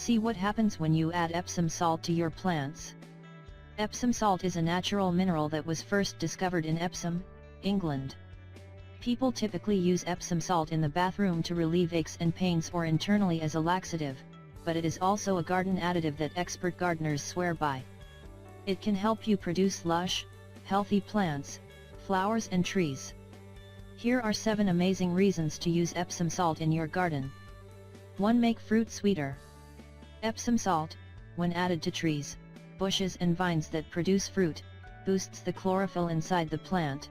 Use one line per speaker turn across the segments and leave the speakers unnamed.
See what happens when you add Epsom salt to your plants. Epsom salt is a natural mineral that was first discovered in Epsom, England. People typically use Epsom salt in the bathroom to relieve aches and pains or internally as a laxative, but it is also a garden additive that expert gardeners swear by. It can help you produce lush, healthy plants, flowers and trees. Here are 7 amazing reasons to use Epsom salt in your garden. 1. Make fruit sweeter. Epsom salt, when added to trees, bushes and vines that produce fruit, boosts the chlorophyll inside the plant.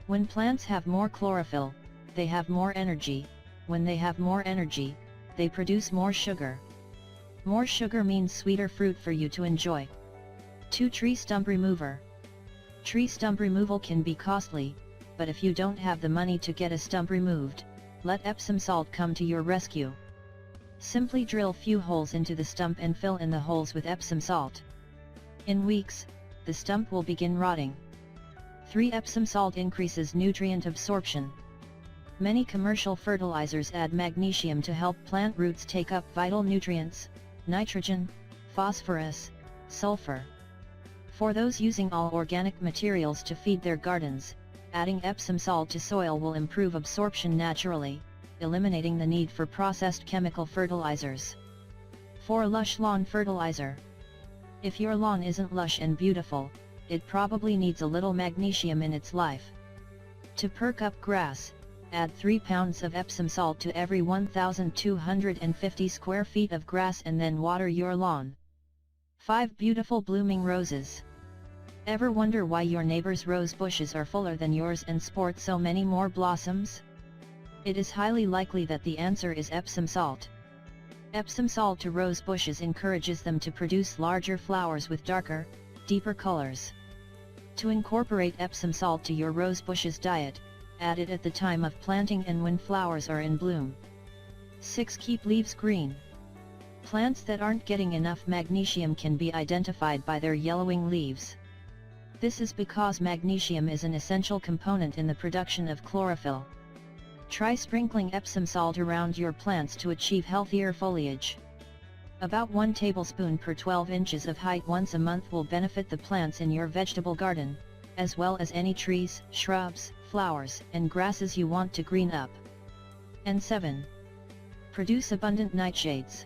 When plants have more chlorophyll, they have more energy. When they have more energy, they produce more sugar. More sugar means sweeter fruit for you to enjoy. 2. Tree stump remover. Tree stump removal can be costly, but if you don't have the money to get a stump removed, let Epsom salt come to your rescue. Simply drill few holes into the stump and fill in the holes with Epsom salt. In weeks, the stump will begin rotting. 3. Epsom salt increases nutrient absorption. Many commercial fertilizers add magnesium to help plant roots take up vital nutrients, nitrogen, phosphorus, sulfur. For those using all organic materials to feed their gardens, adding Epsom salt to soil will improve absorption naturally, eliminating the need for processed chemical fertilizers. 4. Lush lawn fertilizer. If your lawn isn't lush and beautiful, it probably needs a little magnesium in its life. To perk up grass, add 3 pounds of Epsom salt to every 1,250 square feet of grass and then water your lawn. 5. Beautiful blooming roses. Ever wonder why your neighbor's rose bushes are fuller than yours and sport so many more blossoms? It is highly likely that the answer is Epsom salt. Epsom salt to rose bushes encourages them to produce larger flowers with darker, deeper colors. To incorporate Epsom salt to your rose bush's diet, add it at the time of planting and when flowers are in bloom. 6. Keep leaves green. Plants that aren't getting enough magnesium can be identified by their yellowing leaves. This is because magnesium is an essential component in the production of chlorophyll. Try sprinkling Epsom salt around your plants to achieve healthier foliage. About 1 tablespoon per 12 inches of height once a month will benefit the plants in your vegetable garden, as well as any trees, shrubs, flowers, and grasses you want to green up. And 7. Produce abundant nightshades.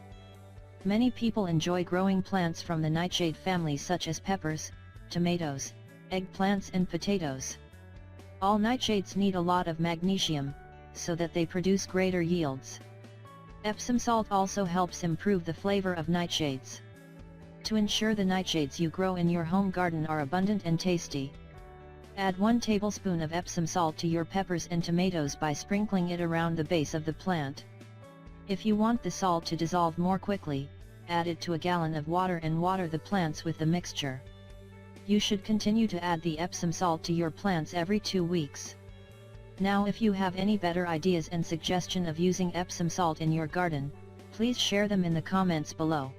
Many people enjoy growing plants from the nightshade family such as peppers, tomatoes, eggplants and potatoes. All nightshades need a lot of magnesium, so that they produce greater yields. Epsom salt also helps improve the flavor of nightshades. To ensure the nightshades you grow in your home garden are abundant and tasty, add 1 tablespoon of Epsom salt to your peppers and tomatoes by sprinkling it around the base of the plant. If you want the salt to dissolve more quickly, add it to a gallon of water and water the plants with the mixture. You should continue to add the Epsom salt to your plants every 2 weeks. Now if you have any better ideas and suggestion of using Epsom salt in your garden, please share them in the comments below.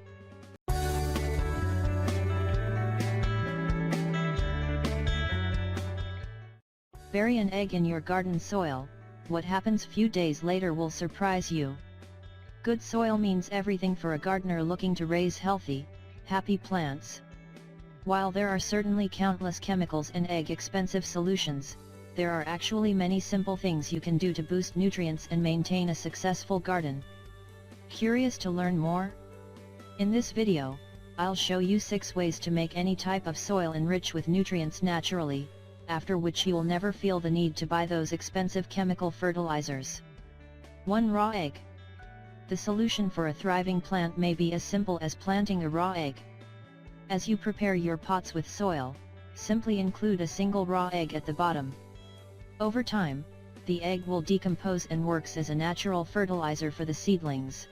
Bury an egg in your garden soil. What happens few days later will surprise you. Good soil means everything for a gardener looking to raise healthy, happy plants. While there are certainly countless chemicals and expensive solutions, there are actually many simple things you can do to boost nutrients and maintain a successful garden. Curious to learn more? In this video, I'll show you 6 ways to make any type of soil enrich with nutrients naturally, after which you'll never feel the need to buy those expensive chemical fertilizers. 1. Raw egg. The solution for a thriving plant may be as simple as planting a raw egg. As you prepare your pots with soil, simply include a single raw egg at the bottom. Over time, the egg will decompose and works as a natural fertilizer for the seedlings.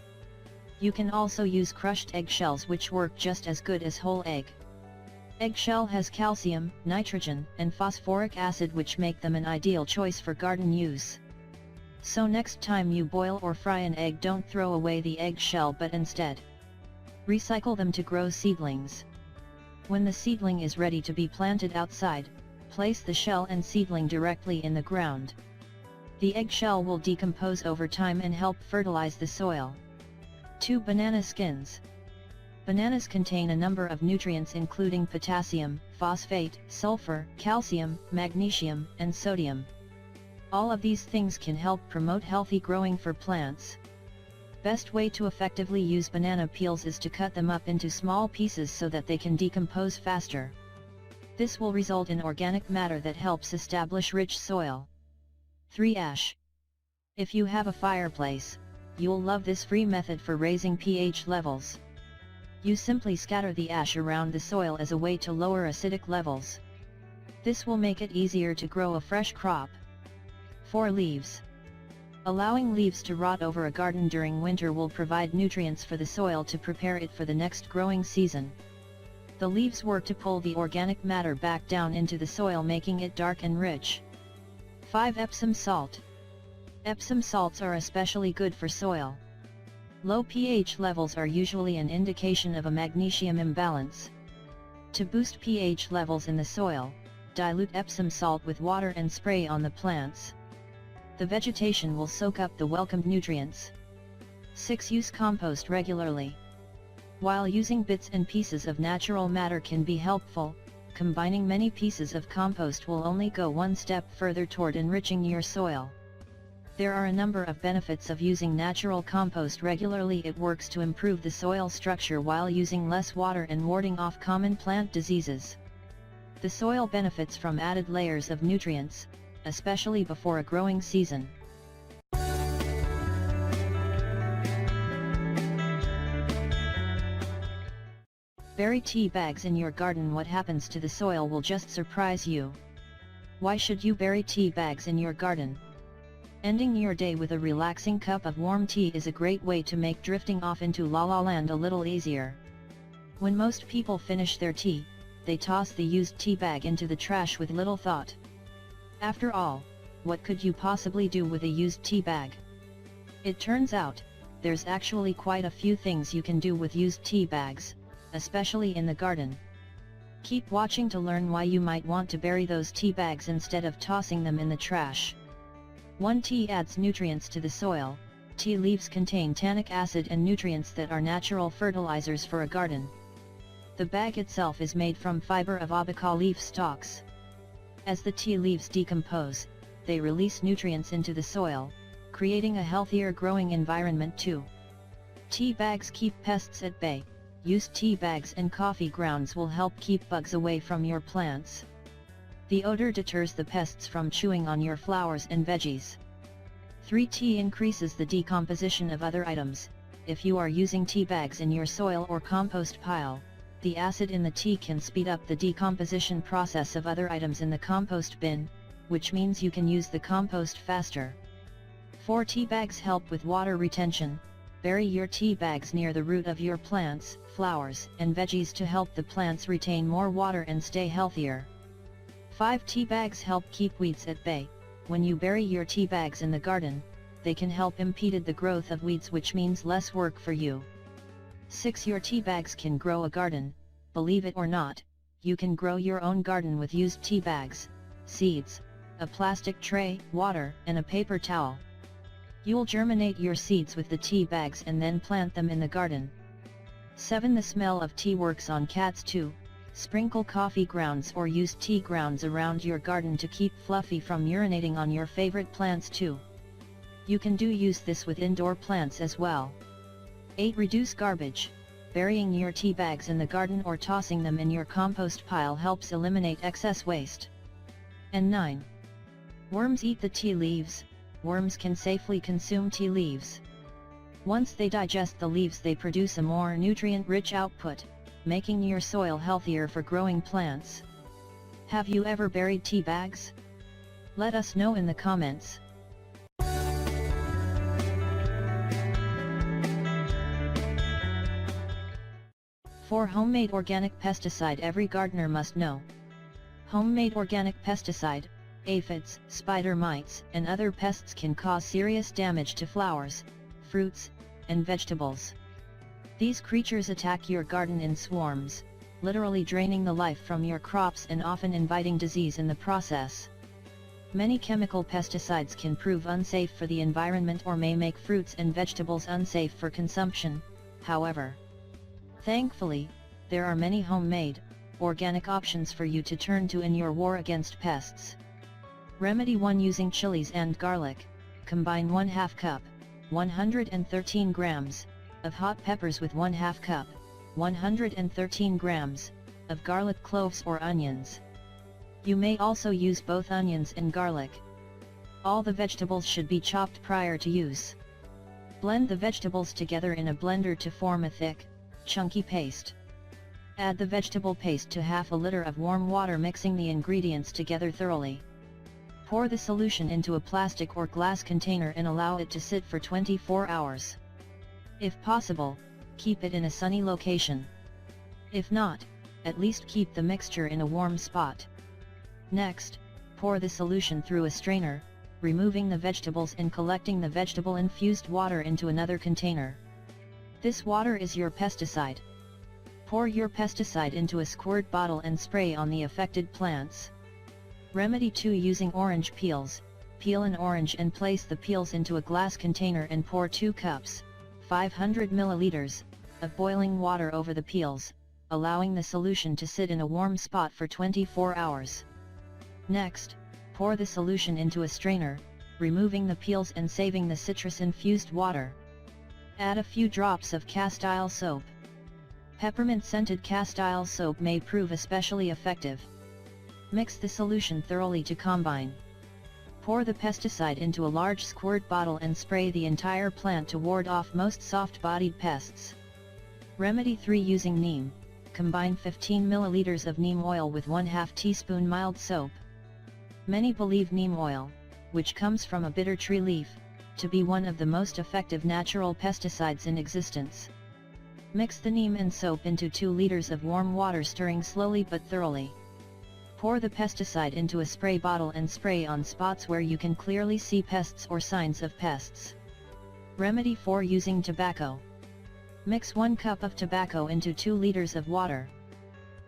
You can also use crushed eggshells which work just as good as whole egg. Eggshell has calcium, nitrogen, and phosphoric acid which make them an ideal choice for garden use. So next time you boil or fry an egg, don't throw away the eggshell but instead recycle them to grow seedlings. When the seedling is ready to be planted outside, place the shell and seedling directly in the ground. The eggshell will decompose over time and help fertilize the soil. 2. Banana skins. Bananas contain a number of nutrients including potassium, phosphate, sulfur, calcium, magnesium, and sodium. All of these things can help promote healthy growing for plants. Best way to effectively use banana peels is to cut them up into small pieces so that they can decompose faster. This will result in organic matter that helps establish rich soil. 3. Ash. If you have a fireplace, you'll love this free method for raising pH levels. You simply scatter the ash around the soil as a way to lower acidic levels. This will make it easier to grow a fresh crop. 4. Leaves. Allowing leaves to rot over a garden during winter will provide nutrients for the soil to prepare it for the next growing season. The leaves work to pull the organic matter back down into the soil, making it dark and rich. 5. Epsom salt. Epsom salts are especially good for soil. Low pH levels are usually an indication of a magnesium imbalance. To boost pH levels in the soil, dilute Epsom salt with water and spray on the plants. The vegetation will soak up the welcomed nutrients. 6. Use compost regularly. While using bits and pieces of natural matter can be helpful, combining many pieces of compost will only go one step further toward enriching your soil. There are a number of benefits of using natural compost regularly. It works to improve the soil structure while using less water and warding off common plant diseases. The soil benefits from added layers of nutrients, especially before a growing season. Bury tea bags in your garden. What happens to the soil will just surprise you. Why should you bury tea bags in your garden? Ending your day with a relaxing cup of warm tea is a great way to make drifting off into la la land a little easier. When most people finish their tea, they toss the used tea bag into the trash with little thought. After all, what could you possibly do with a used tea bag? It turns out, there's actually quite a few things you can do with used tea bags, especially in the garden. Keep watching to learn why you might want to bury those tea bags instead of tossing them in the trash. 1. Tea adds nutrients to the soil. Tea leaves contain tannic acid and nutrients that are natural fertilizers for a garden. The bag itself is made from fiber of abaca leaf stalks. As the tea leaves decompose, they release nutrients into the soil, creating a healthier growing environment too. Tea bags keep pests at bay. Used tea bags and coffee grounds will help keep bugs away from your plants. The odor deters the pests from chewing on your flowers and veggies. 3. Tea increases the decomposition of other items. If you are using tea bags in your soil or compost pile, the acid in the tea can speed up the decomposition process of other items in the compost bin, which means you can use the compost faster. 4. Tea bags help with water retention. Bury your tea bags near the root of your plants, flowers, and veggies to help the plants retain more water and stay healthier. 5. Tea bags help keep weeds at bay. When you bury your tea bags in the garden, they can help impede the growth of weeds, which means less work for you. 6. Your tea bags can grow a garden. Believe it or not, you can grow your own garden with used tea bags, seeds, a plastic tray, water, and a paper towel. You'll germinate your seeds with the tea bags and then plant them in the garden. 7. The smell of tea works on cats too. Sprinkle coffee grounds or used tea grounds around your garden to keep Fluffy from urinating on your favorite plants too. You can use this with indoor plants as well. 8. Reduce garbage. Burying your tea bags in the garden or tossing them in your compost pile helps eliminate excess waste. And 9. Worms eat the tea leaves. Worms can safely consume tea leaves. Once they digest the leaves, they produce a more nutrient-rich output, making your soil healthier for growing plants. Have you ever buried tea bags? Let us know in the comments. For homemade organic pesticide every gardener must know. Homemade organic pesticide, aphids, spider mites, and other pests can cause serious damage to flowers, fruits, and vegetables. These creatures attack your garden in swarms, literally draining the life from your crops and often inviting disease in the process. Many chemical pesticides can prove unsafe for the environment or may make fruits and vegetables unsafe for consumption, however. Thankfully, there are many homemade, organic options for you to turn to in your war against pests. Remedy 1. Using chilies and garlic, combine 1/2 cup, 113 grams, of hot peppers with 1/2 cup, 113 grams, of garlic cloves or onions. You may also use both onions and garlic. All the vegetables should be chopped prior to use. Blend the vegetables together in a blender to form a thick, chunky paste. Add the vegetable paste to 1/2 liter of warm water, mixing the ingredients together thoroughly. Pour the solution into a plastic or glass container and allow it to sit for 24 hours. If possible, keep it in a sunny location. If not, at least keep the mixture in a warm spot. Next, pour the solution through a strainer, removing the vegetables and collecting the vegetable-infused water into another container. This water is your pesticide. Pour your pesticide into a squirt bottle and spray on the affected plants. Remedy 2. Using orange peels, peel an orange and place the peels into a glass container and pour 2 cups, 500 milliliters, of boiling water over the peels, allowing the solution to sit in a warm spot for 24 hours. Next, pour the solution into a strainer, removing the peels and saving the citrus-infused water. Add a few drops of castile soap. Peppermint-scented castile soap may prove especially effective. Mix the solution thoroughly to combine. Pour the pesticide into a large squirt bottle and spray the entire plant to ward off most soft-bodied pests. Remedy 3. Using neem, combine 15 milliliters of neem oil with 1/2 teaspoon mild soap. Many believe neem oil, which comes from a bitter tree leaf, to be one of the most effective natural pesticides in existence. Mix the neem and soap into 2 liters of warm water, stirring slowly but thoroughly. Pour the pesticide into a spray bottle and spray on spots where you can clearly see pests or signs of pests. Remedy 4. Using tobacco. Mix 1 cup of tobacco into 2 liters of water.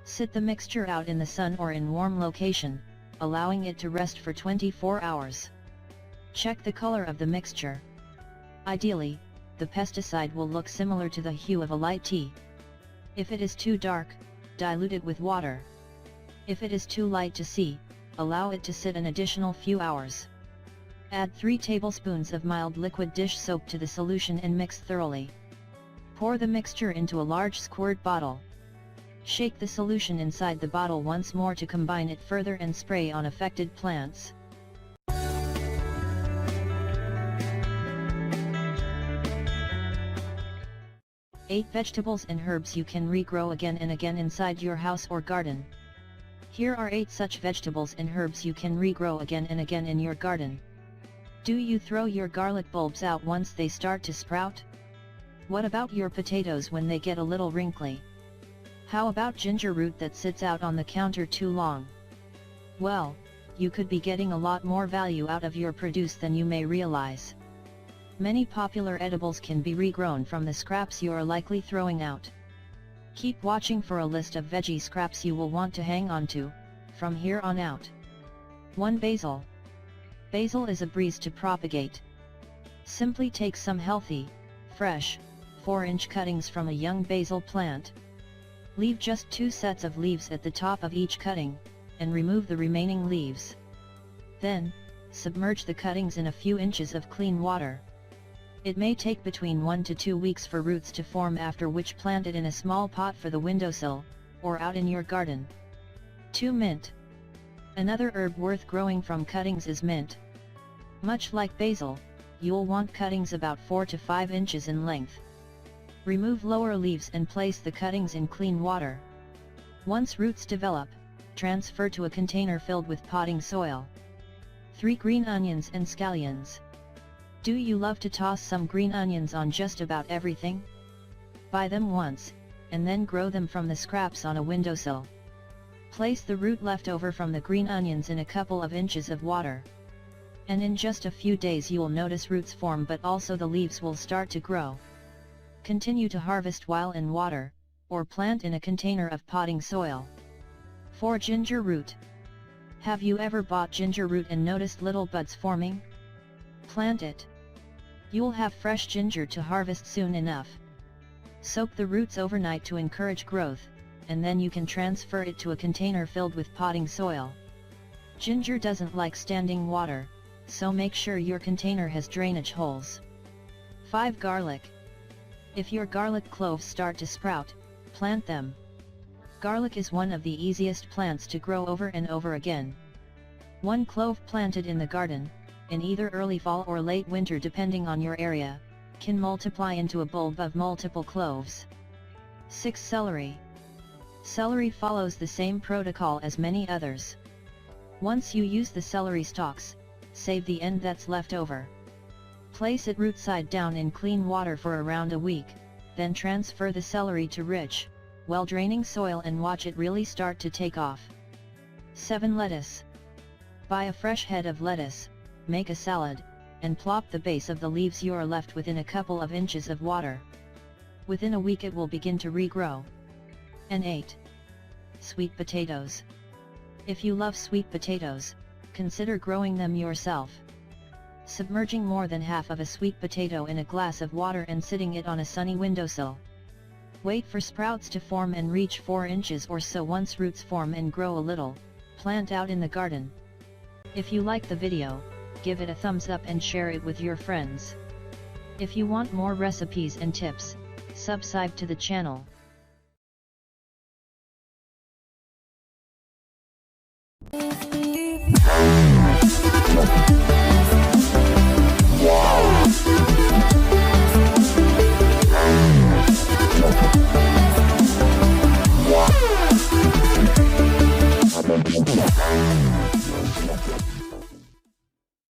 Sit the mixture out in the sun or in warm location, allowing it to rest for 24 hours. Check the color of the mixture. Ideally, the pesticide will look similar to the hue of a light tea. If it is too dark, dilute it with water. If it is too light to see, allow it to sit an additional few hours. Add 3 tablespoons of mild liquid dish soap to the solution and mix thoroughly. Pour the mixture into a large squirt bottle. Shake the solution inside the bottle once more to combine it further and spray on affected plants. Eight vegetables and herbs you can regrow again and again inside your house or garden. Here are 8 such vegetables and herbs you can regrow again and again in your garden. Do you throw your garlic bulbs out once they start to sprout? What about your potatoes when they get a little wrinkly? How about ginger root that sits out on the counter too long? Well, you could be getting a lot more value out of your produce than you may realize. Many popular edibles can be regrown from the scraps you are likely throwing out. Keep watching for a list of veggie scraps you will want to hang on to, from here on out. 1. Basil. Basil is a breeze to propagate. Simply take some healthy, fresh, 4-inch cuttings from a young basil plant. Leave just 2 sets of leaves at the top of each cutting, and remove the remaining leaves. Then, submerge the cuttings in a few inches of clean water. It may take between 1 to 2 weeks for roots to form, after which plant it in a small pot for the windowsill, or out in your garden. 2. Mint. Another herb worth growing from cuttings is mint. Much like basil, you'll want cuttings about 4 to 5 inches in length. Remove lower leaves and place the cuttings in clean water. Once roots develop, transfer to a container filled with potting soil. 3. Green onions and scallions. Do you love to toss some green onions on just about everything? Buy them once, and then grow them from the scraps on a windowsill. Place the root left over from the green onions in a couple of inches of water. And in just a few days you'll notice roots form, but also the leaves will start to grow. Continue to harvest while in water, or plant in a container of potting soil. 4. Ginger root. Have you ever bought ginger root and noticed little buds forming? Plant it. You'll have fresh ginger to harvest soon enough. Soak the roots overnight to encourage growth, and then you can transfer it to a container filled with potting soil. Ginger doesn't like standing water, so make sure your container has drainage holes. 5. Garlic. If your garlic cloves start to sprout, plant them. Garlic is one of the easiest plants to grow over and over again. One clove planted in the garden, in either early fall or late winter depending on your area, can multiply into a bulb of multiple cloves. 6. Celery. Celery follows the same protocol as many others. Once you use the celery stalks, save the end that's left over. Place it root side down in clean water for around a week, then transfer the celery to rich, well-draining soil and watch it really start to take off. 7. Lettuce. Buy a fresh head of lettuce, make a salad, and plop the base of the leaves you're left with in a couple of inches of water. Within a week it will begin to regrow. And 8. Sweet potatoes. If you love sweet potatoes, consider growing them yourself. Submerging more than half of a sweet potato in a glass of water and sitting it on a sunny windowsill. Wait for sprouts to form and reach 4 inches or so. Once roots form and grow a little, plant out in the garden. If you like the video, give it a thumbs up and share it with your friends. If you want more recipes and tips, subscribe to the channel.
Wow.